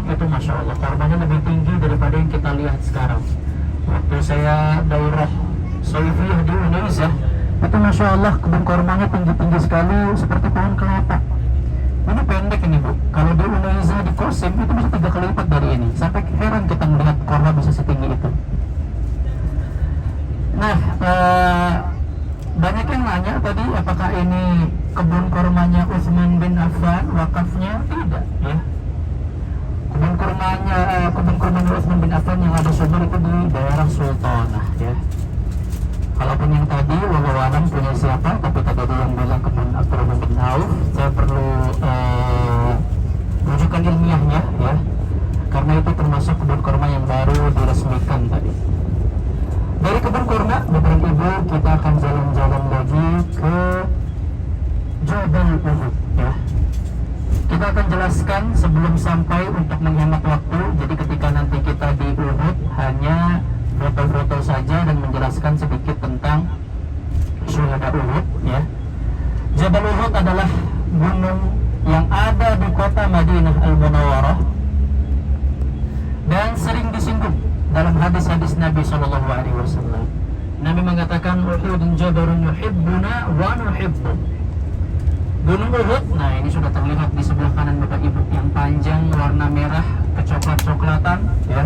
itu Masya Allah korbannya lebih tinggi daripada yang kita lihat sekarang. Waktu saya daurah Soifiyah di Unaiza, itu Masya Allah kebun kormanya tinggi-tinggi sekali seperti pohon kelapa. Ini pendek ini Bu, kalau di Unaiza di Qasim itu bisa 3 kali lipat dari ini. Sampai heran kita melihat korma bisa setinggi itu. Nah, banyak yang nanya tadi apakah ini kebun kormanya Utsman bin Affan, wakafnya? Tidak ya. Kebun kormanya Utsman bin Affan yang ada sumber itu di daerah Sultanah ya. Kalaupun yang tadi wallahu alam punya siapa, tapi tadi ada yang bilang kebun Abdurrahman bin Auf, saya perlu rujukan ilmiahnya ya, karena itu termasuk kebun korma yang baru diresmikan tadi. Dari kebun kurma, Bapak Ibu, kita akan jalan-jalan lagi ke Jabal Uhud ya. Kita akan jelaskan sebelum sampai untuk menghemat waktu. Jadi ketika nanti kita di Uhud hanya foto-foto saja dan menjelaskan sedikit tentang syuhada Uhud ya. Jabal Uhud adalah gunung yang ada di kota Madinah Al-Munawwarah dan sering disinggung dalam hadis-hadis Nabi SAW. Nabi mengatakan Uhudun jabarun yuhibbuna wa nuhibbu. Gunung Uhud, nah ini sudah terlihat di sebelah kanan Bapak Ibu, yang panjang warna merah kecoklat-coklatan ya.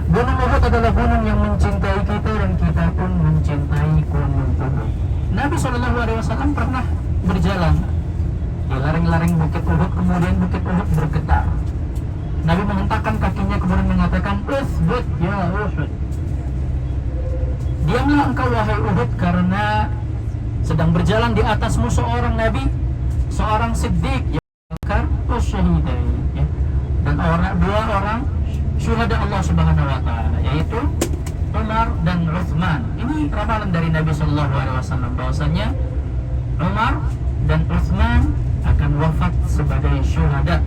Gunung Uhud adalah gunung yang mencintai kita dan kita pun mencintai gunung Uhud. Nabi SAW pernah berjalan di lereng-lereng Bukit Uhud, kemudian Bukit Uhud bergetar. Nabi menghentakkan kakinya kemudian mengatakan, "Uthbut ya Uhud." Diamlah engkau wahai Uhud, karena sedang berjalan di atasmu seorang Nabi, seorang Siddiq yang bakar usyahidain ya. Dan dua orang syuhada Allah Subhanahu wa taala, yaitu Umar dan Utsman. Ini ramalan dari Nabi sallallahu alaihi wasallam bahwasanya Umar dan Utsman akan wafat sebagai syuhada.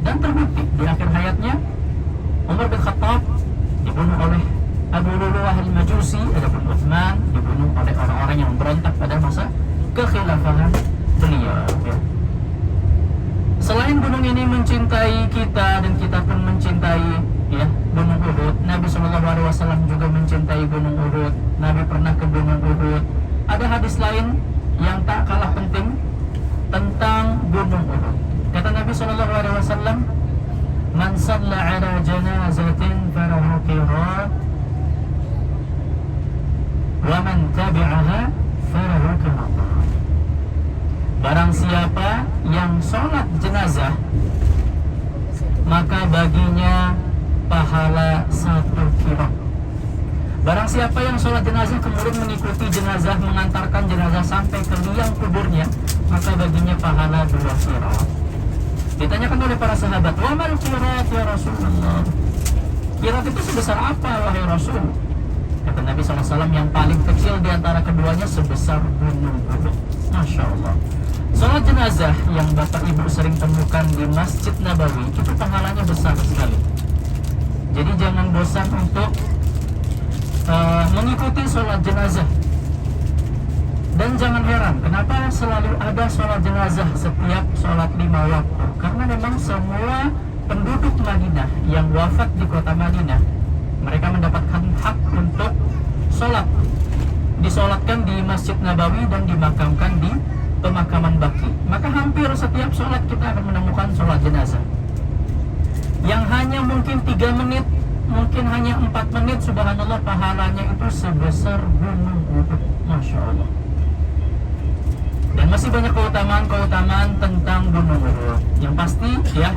Dan terbukti di akhir hayatnya Umar bin Khattab dibunuh oleh Abu Lulu'ah al-Majusi, adapun Utsman dibunuh oleh orang-orang yang memberontak pada masa kekhilafahan beliau ya. Selain gunung ini mencintai kita dan kita pun mencintai ya Gunung Uhud, Nabi SAW juga mencintai Gunung Uhud. Nabi pernah ke Gunung Uhud. Ada hadis lain yang tak kalah penting tentang Gunung Uhud. Kata Nabi SAW, "Man shalla ala janazatin falahu qirat, wa man tabi'aha falahu qirat." Barang siapa yang sholat jenazah, maka baginya pahala 1 qirat. Barang siapa yang sholat jenazah kemudian mengikuti jenazah, mengantarkan jenazah sampai ke liang kuburnya, maka baginya pahala 2 qirat. Ditanyakan oleh para sahabat, "Wa mal qirat ya Rasulullah?" Qirat itu sebesar apa wahai Rasul? Kata Nabi SAW, yang paling kecil di antara keduanya sebesar gunung Uhud. Masya Allah. Sholat jenazah yang Bapak Ibu sering temukan di Masjid Nabawi itu pahalanya besar sekali. Jadi jangan bosan untuk mengikuti sholat jenazah. Dan jangan heran kenapa selalu ada sholat jenazah setiap sholat 5 waktu. Karena memang semua penduduk Madinah yang wafat di kota Madinah, mereka mendapatkan hak untuk sholat, disolatkan di Masjid Nabawi dan dimakamkan di pemakaman Baqi. Maka hampir setiap sholat kita akan menemukan sholat jenazah yang hanya mungkin 3 menit, mungkin hanya 4 menit, subhanallah pahalanya itu sebesar gunung Uhud. Masya Allah. Dan masih banyak keutamaan-keutamaan tentang gunung Uhud. Yang pasti ya,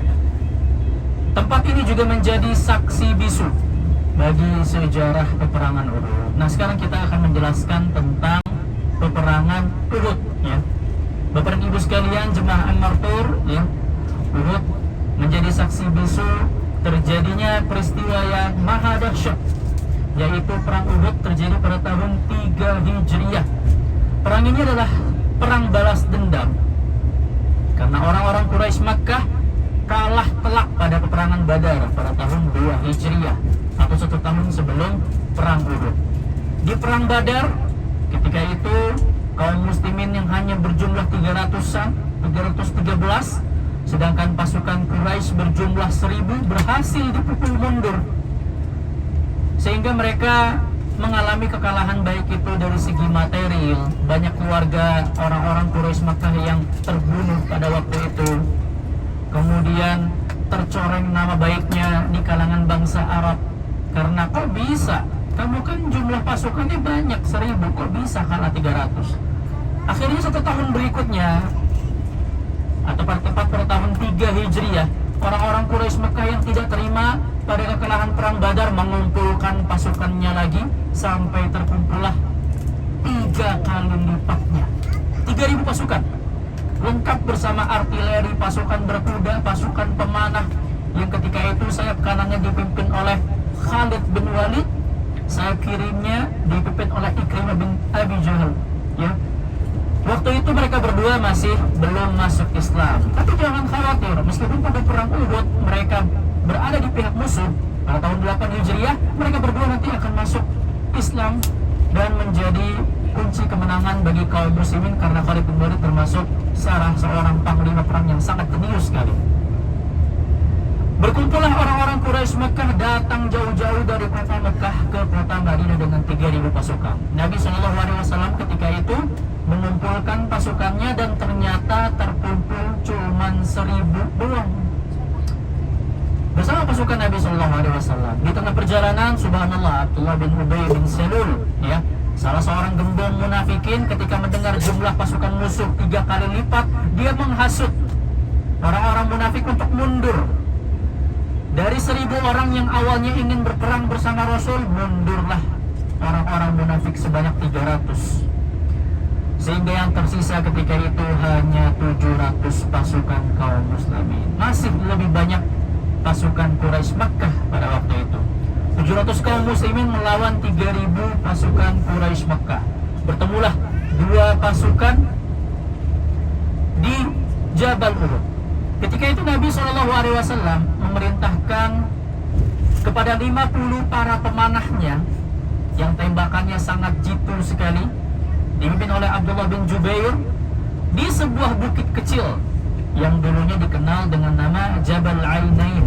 tempat ini juga menjadi saksi bisu bagi sejarah peperangan Uhud. Nah sekarang kita akan menjelaskan tentang peperangan Uhud ya. Bapak dan Ibu sekalian, jemaah An-Martur ya, Uhud menjadi saksi bisu terjadinya peristiwa yang maha dahsyat, yaitu perang Uhud terjadi pada tahun 3 Hijriah. Perang ini adalah perang balas dendam karena orang-orang Quraisy Makkah kalah telak pada peperangan Badar pada tahun 2 Hijriah atau 1 tahun sebelum perang Uhud. Di perang Badar ketika itu kaum muslimin yang hanya berjumlah 313 sedangkan pasukan Quraisy berjumlah 1000 berhasil dipukul mundur, sehingga mereka mengalami kekalahan baik itu dari segi material. Banyak keluarga orang-orang Quraisy Makkah yang terbunuh pada waktu itu. Kemudian tercoreng nama baiknya di kalangan bangsa Arab, karena kok bisa, kamu kan jumlah pasukannya banyak 1000, kok bisa kalah 300. Akhirnya 1 tahun berikutnya, atau tepat pada tahun 3 Hijriah, orang-orang Quraisy Mekah yang tidak terima pada kekalahan perang Badar mengumpulkan pasukannya lagi sampai terkumpullah 3 kali lipatnya, 3000 pasukan, lengkap bersama artileri, pasukan berkuda, pasukan pemanah yang ketika itu sayap kanannya dipimpin oleh Khalid bin Walid, sayap kirinya dipimpin oleh Ikrimah bin Abi Jahal. Ya, waktu itu mereka berdua masih belum masuk Islam. Tapi jangan khawatir, meskipun pada perang Uhud mereka berada di pihak musuh, pada tahun 8 Hijriah mereka berdua nanti akan masuk Islam dan menjadi kunci kemenangan bagi kaum muslimin, karena Khalid bin Walid termasuk salah seorang panglima perang yang sangat jenius sekali. Berkumpullah orang-orang Quraisy Mekah datang jauh-jauh dari kota Mekah ke kota Madinah dengan 3000 pasukan. Nabi SAW ketika itu mengumpulkan pasukannya dan ternyata terkumpul cuman 1000 doang bersama pasukan Nabi SAW. Di tengah perjalanan, subhanallah, Abdullah bin Ubay bin Salul, ya, salah seorang gembong munafikin, ketika mendengar jumlah pasukan musuh 3 kali lipat, dia menghasut orang-orang munafik untuk mundur. Dari 1000 orang yang awalnya ingin berperang bersama Rasul, mundurlah orang-orang munafik sebanyak 300, sehingga yang tersisa ketika itu hanya 700 pasukan kaum muslimin. Masih lebih banyak pasukan Quraisy Makkah pada waktu itu. 700 kaum muslimin melawan 3000 pasukan Quraisy Makkah. Bertemulah 2 pasukan di Jabal Uhud. Ketika itu Nabi SAW memerintahkan kepada 50 para pemanahnya yang tembakannya sangat jitu sekali, dipimpin oleh Abdullah bin Jubair, di sebuah bukit kecil yang dulunya dikenal dengan nama Jabal Ainain.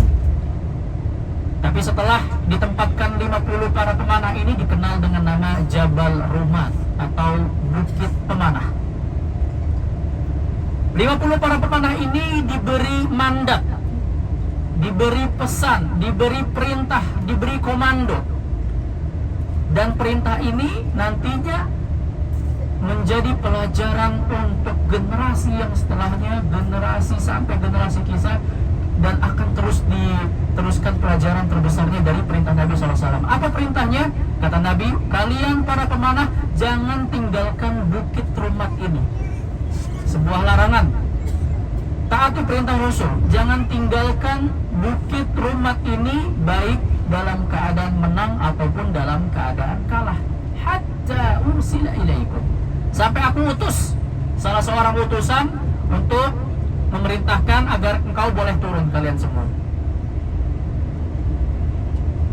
Tapi setelah ditempatkan 50 para pemanah ini, dikenal dengan nama Jabal Rumat atau Bukit Pemanah. 50 para pemanah ini diberi mandat, diberi pesan, diberi perintah, diberi komando. Dan perintah ini nantinya menjadi pelajaran untuk generasi yang setelahnya, generasi sampai generasi kisah, dan akan terus diteruskan pelajaran terbesarnya dari perintah Nabi SAW. Apa perintahnya? Kata Nabi, kalian para pemanah jangan tinggalkan Bukit Rumat ini. Sebuah larangan. Taati perintah Rasul, jangan tinggalkan Bukit Rumat ini baik dalam keadaan menang ataupun dalam keadaan kalah. Hatta ursila ilaikum, sampai aku utus salah seorang utusan untuk memerintahkan agar engkau boleh turun kalian semua.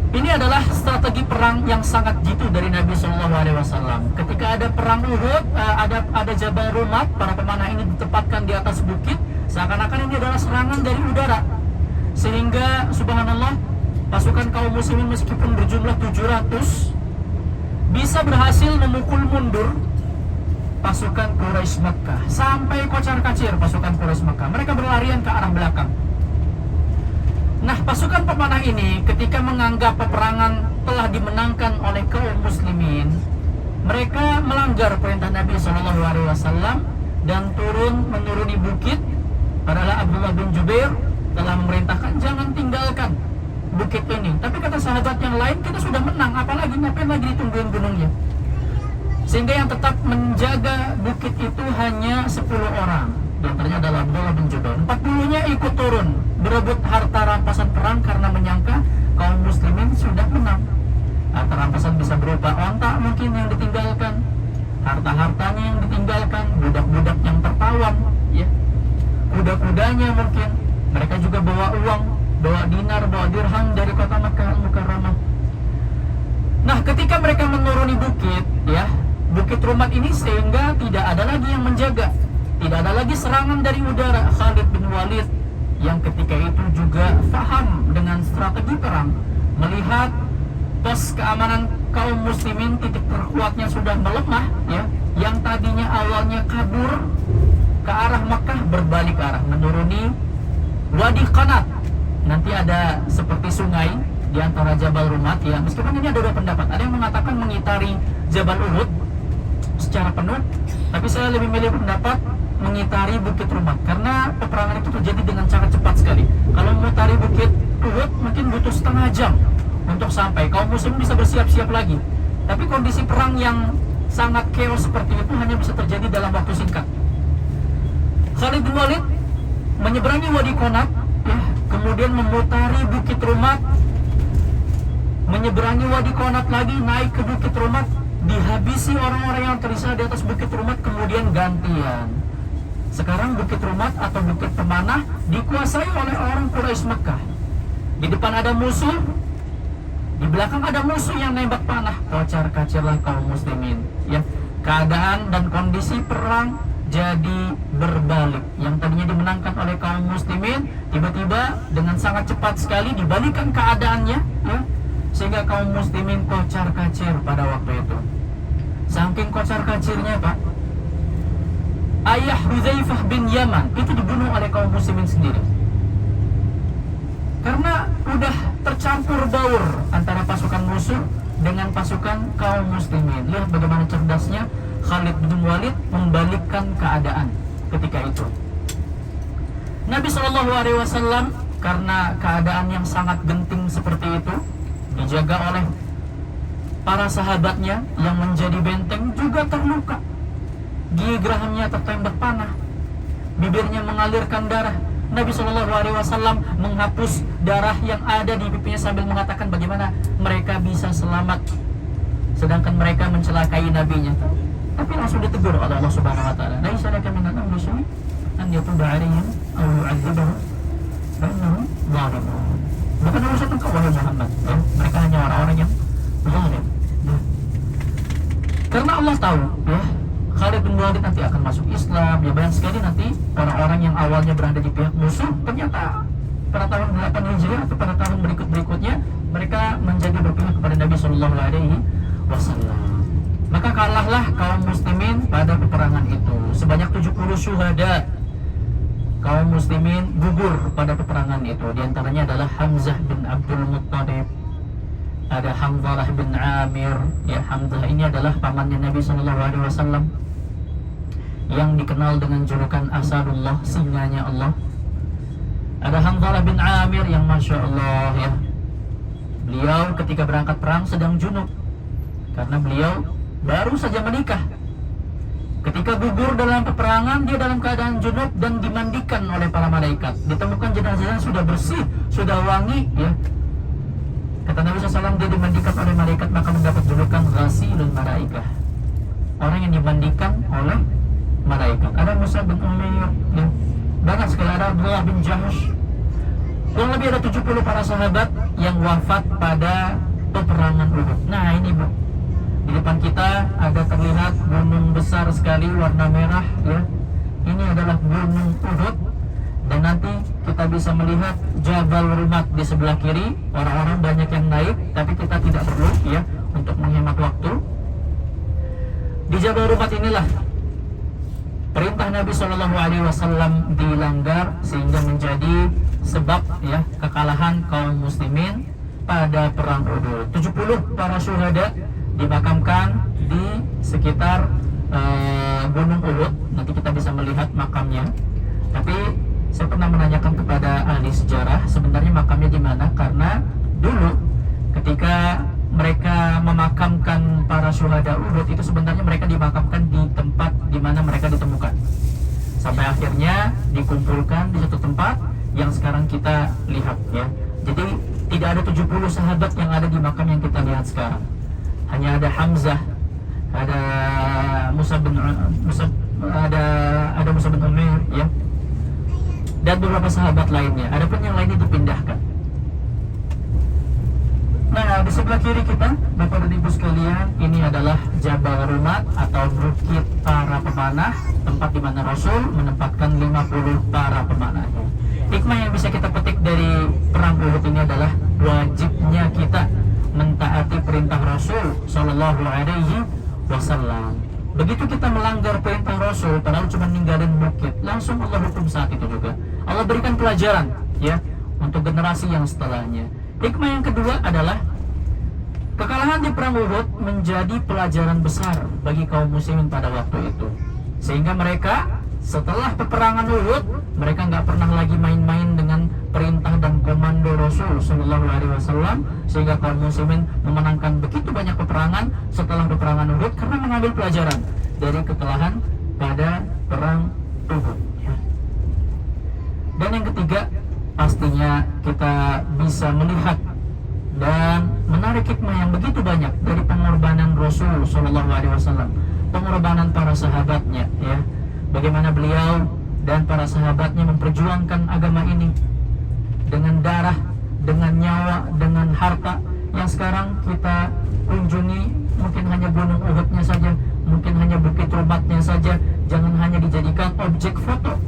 Ini adalah strategi perang yang sangat jitu dari Nabi SAW. Ketika ada perang Uhud, ada Jabal Rumat, para pemanah ini ditempatkan di atas bukit, seakan-akan ini adalah serangan dari udara, sehingga subhanallah pasukan kaum muslimin meskipun berjumlah 700 bisa berhasil memukul mundur pasukan Quraisy Makkah sampai kocar-kacir. Pasukan Quraisy Makkah mereka berlarian ke arah belakang. Nah, pasukan pemanah ini ketika menganggap peperangan telah dimenangkan oleh kaum muslimin, mereka melanggar perintah Nabi SAW dan menuruni bukit. Padahal Abdullah bin Jubair telah memerintahkan jangan tinggalkan bukit ini. Tapi kata sahabat yang lain, kita sudah menang, apalagi ngapain lagi ditungguin gunungnya. Sehingga yang tetap menjaga bukit itu hanya 10 orang. Di antaranya adalah Abdullah bin Jubair. 40-nya ikut turun berebut harta rampasan perang karena menyangka kaum muslimin sudah menang. Harta rampasan bisa berupa onta mungkin yang ditinggalkan, harta-hartanya yang ditinggalkan, budak-budak yang tertawan, ya, kuda-kudanya mungkin. Mereka juga bawa uang, bawa dinar, bawa dirham dari kota Makkah Al-Mukarramah. Nah, ketika mereka menuruni bukit, ya, Bukit Rumat ini, sehingga tidak ada lagi yang menjaga, tidak ada lagi serangan dari udara. Khalid bin Walid yang ketika itu juga paham dengan strategi perang, melihat pos keamanan kaum muslimin titik terkuatnya sudah melemah, ya, yang tadinya awalnya kabur ke arah Makkah berbalik arah menuruni Wadi Qanat. Nanti ada seperti sungai di antara Jabal Rumat, ya, meskipun ini ada dua pendapat. Ada yang mengatakan mengitari Jabal Uhud secara penuh, tapi saya lebih milih pendapat mengitari Bukit Rumat karena peperangan itu terjadi dengan sangat cepat sekali. Kalau mengitari Bukit Uhud mungkin butuh setengah jam untuk sampai. Kaum muslim bisa bersiap-siap lagi. Tapi kondisi perang yang sangat chaos seperti itu hanya bisa terjadi dalam waktu singkat. Khalid bin Walid menyeberangi Wadi Qanat, ya, kemudian memutari Bukit Rumat, menyeberangi Wadi Qanat lagi, naik ke Bukit Rumat, dihabisi orang-orang yang terisau di atas Bukit Rumat, kemudian gantian. Sekarang Bukit Rumat atau Bukit Pemanah dikuasai oleh orang Quraisy Mekah. Di depan ada musuh, di belakang ada musuh yang nembak panah. Kocar-kacirlah kaum muslimin, ya. Keadaan dan kondisi perang jadi berbalik. Yang tadinya dimenangkan oleh kaum muslimin, tiba-tiba dengan sangat cepat sekali dibalikkan keadaannya, ya, sehingga kaum muslimin kocar-kacir pada waktu itu. Saking kocar-kacirnya, Pak, ayah Hudzaifah bin Yaman itu dibunuh oleh kaum muslimin sendiri. Karena udah tercampur baur antara pasukan musuh dengan pasukan kaum muslimin. Lihat bagaimana cerdasnya Khalid bin Walid membalikkan keadaan ketika itu. Nabi SAW karena keadaan yang sangat genting seperti itu, dijaga oleh para sahabatnya yang menjadi benteng, juga terluka. Gigi gerahamnya tertembak panah, bibirnya mengalirkan darah. Nabi SAW menghapus darah yang ada di pipinya sambil mengatakan bagaimana mereka bisa selamat, sedangkan mereka mencelakai nabinya. Tapi langsung ditegur oleh Allah Subhanahu Wa Taala. Laisa laka min al-amri syai' an yatuba 'alaihim aw yu'adzibahum fa'annahum zalimun. Bukan urusan engkau wahai Muhammad, ya. Mereka hanya orang-orang yang zalim. Ya. Karena Allah tahu, ya, Khalid bin Walid nanti akan masuk Islam. Ya, banyak sekali nanti orang-orang yang awalnya berada di pihak musuh, ternyata pada tahun 8 Hijriah atau pada tahun berikutnya mereka menjadi berpihak kepada Nabi Shallallahu Alaihi Wasallam. Maka kalahlah kaum muslimin pada peperangan itu. Sebanyak 70 syuhada kaum muslimin gugur pada peperangan itu. Di antaranya adalah Hamzah bin Abdul Muttalib, ada Hamzalah bin Amir. Ya, Hamzah ini adalah pamannya Nabi Shallallahu Alaihi Wasallam yang dikenal dengan julukan Asadullah, singanya Allah. Ada Hamzalah bin Amir yang masya Allah, ya, beliau ketika berangkat perang sedang junub karena beliau baru saja menikah. Ketika gugur dalam peperangan, dia dalam keadaan junub dan dimandikan oleh para malaikat. Ditemukan jenazahnya sudah bersih, sudah wangi, ya. Kata Nabi SAW, dia dimandikan oleh malaikat maka mendapat julukan Ghasilul Malaikah, orang yang dimandikan oleh malaikat. Ada Musa bin Umair, ya. Banyak sekali, ada Abdullah bin Jahsh. Kurang lebih ada 70 para sahabat yang wafat pada peperangan Uhud. Nah ini, Bu, di depan kita ada terlihat gunung besar sekali warna merah, ya. Ini adalah gunung Uhud. Dan nanti kita bisa melihat Jabal Rumat di sebelah kiri. Orang-orang banyak yang naik, tapi kita tidak perlu, ya, untuk menghemat waktu. Di Jabal Rumat inilah perintah Nabi SAW dilanggar sehingga menjadi sebab, ya, kekalahan kaum muslimin pada perang Uhud. 70 para syuhada dimakamkan di sekitar Gunung Uhud. Nanti kita bisa melihat makamnya. Tapi saya pernah menanyakan kepada ahli sejarah sebenarnya makamnya di mana, karena dulu ketika mereka memakamkan para syuhada Uhud itu sebenarnya mereka dimakamkan di tempat di mana mereka ditemukan. Sampai akhirnya dikumpulkan di satu tempat yang sekarang kita lihat, ya. Jadi tidak ada 70 sahabat yang ada di makam yang kita lihat sekarang. Hanya ada Hamzah, ada Musa bin Umair, ya, dan beberapa sahabat lainnya. Adapun yang lainnya dipindahkan. Nah, di sebelah kiri kita, Bapak dan Ibu sekalian, ini adalah Jabal Rumat atau Bukit Para Pemanah, tempat di mana Rasul menempatkan 50 para pemanah. Hikmah yang bisa kita petik dari perang Uhud ini adalah wajibnya kita mentaati perintah Rasul Shallallahu Alaihi Wasallam. Begitu kita melanggar perintah Rasul, padahal cuma ninggalin bukit, langsung Allah hukum saat itu juga. Allah berikan pelajaran, ya, untuk generasi yang setelahnya. Hikmah yang kedua adalah kekalahan di perang Uhud menjadi pelajaran besar bagi kaum muslimin pada waktu itu, sehingga mereka setelah peperangan Uhud, mereka nggak pernah lagi main-main dengan perintah dan komando Rasul Shallallahu Alaihi Wasallam, sehingga kaum muslimin memenangkan begitu banyak peperangan setelah peperangan Uhud karena mengambil pelajaran dari kekalahan pada perang Uhud. Dan yang ketiga, pastinya kita bisa melihat dan menarik hikmah yang begitu banyak dari pengorbanan Rasul Shallallahu Alaihi Wasallam, pengorbanan para sahabatnya, ya. Bagaimana beliau dan para sahabatnya memperjuangkan agama ini dengan darah, dengan nyawa, dengan harta. Yang sekarang kita kunjungi mungkin hanya gunung Uhudnya saja, mungkin hanya bukit Rubatnya saja. Jangan hanya dijadikan objek foto,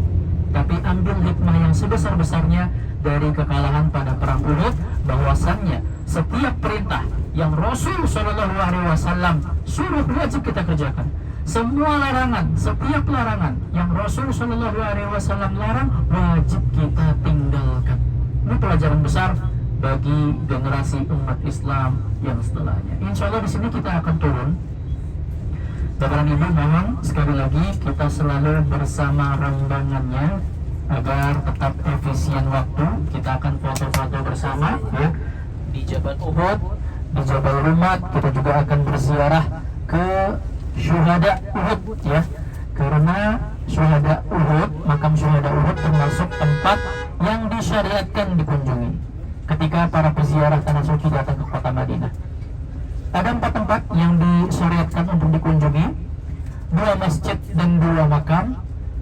tapi ambil hikmah yang sebesar-besarnya dari kekalahan pada perang Uhud, bahwasannya setiap perintah yang Rasul Shallallahu Alaihi Wasallam suruh wajib kita kerjakan. Semua larangan, setiap larangan yang Rasul Shallallahu Alaihi Wasallam larang wajib kita tinggalkan. Ini pelajaran besar bagi generasi umat Islam yang setelahnya. Insya Allah di sini kita akan turun. Bapak dan Ibu, mohon sekali lagi kita selalu bersama rombongannya agar tetap efisien waktu. Kita akan foto-foto bersama, ya, di Jabal Uhud, di Jabal Rumat. Kita juga akan berziarah ke Syuhada Uhud, ya, karena Syuhada Uhud, makam Syuhada Uhud termasuk tempat yang disyariatkan dikunjungi ketika para peziarah tanah suci datang ke kota Madinah. Ada 4 tempat yang disyariatkan untuk dikunjungi, 2 masjid dan 2 makam.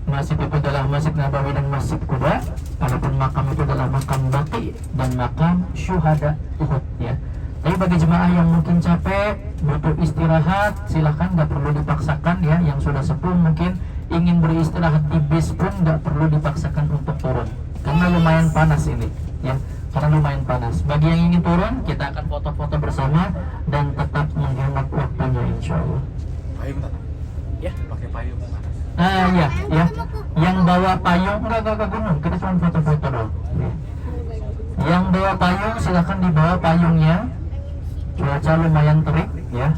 Masjid itu adalah Masjid Nabawi dan Masjid Quba. Adapun makam itu adalah makam Baqi dan makam Syuhada Uhud, ya. Tapi bagi jemaah yang mungkin capek, butuh istirahat, silahkan, nggak perlu dipaksakan, ya. Yang sudah sepuh mungkin ingin beristirahat di bis pun nggak perlu dipaksakan untuk turun, karena lumayan panas ini, ya. Karena lumayan panas. Bagi yang ingin turun, kita akan foto-foto bersama dan tetap menghemat waktunya, insya Allah. Payung tak? Ya, pakai payung. Ya, ya. Yang bawa payung nggak ke gunung, kita cuma foto-foto doang. Ya. Yang bawa payung silahkan dibawa payungnya. Cuaca lumayan terik, ya.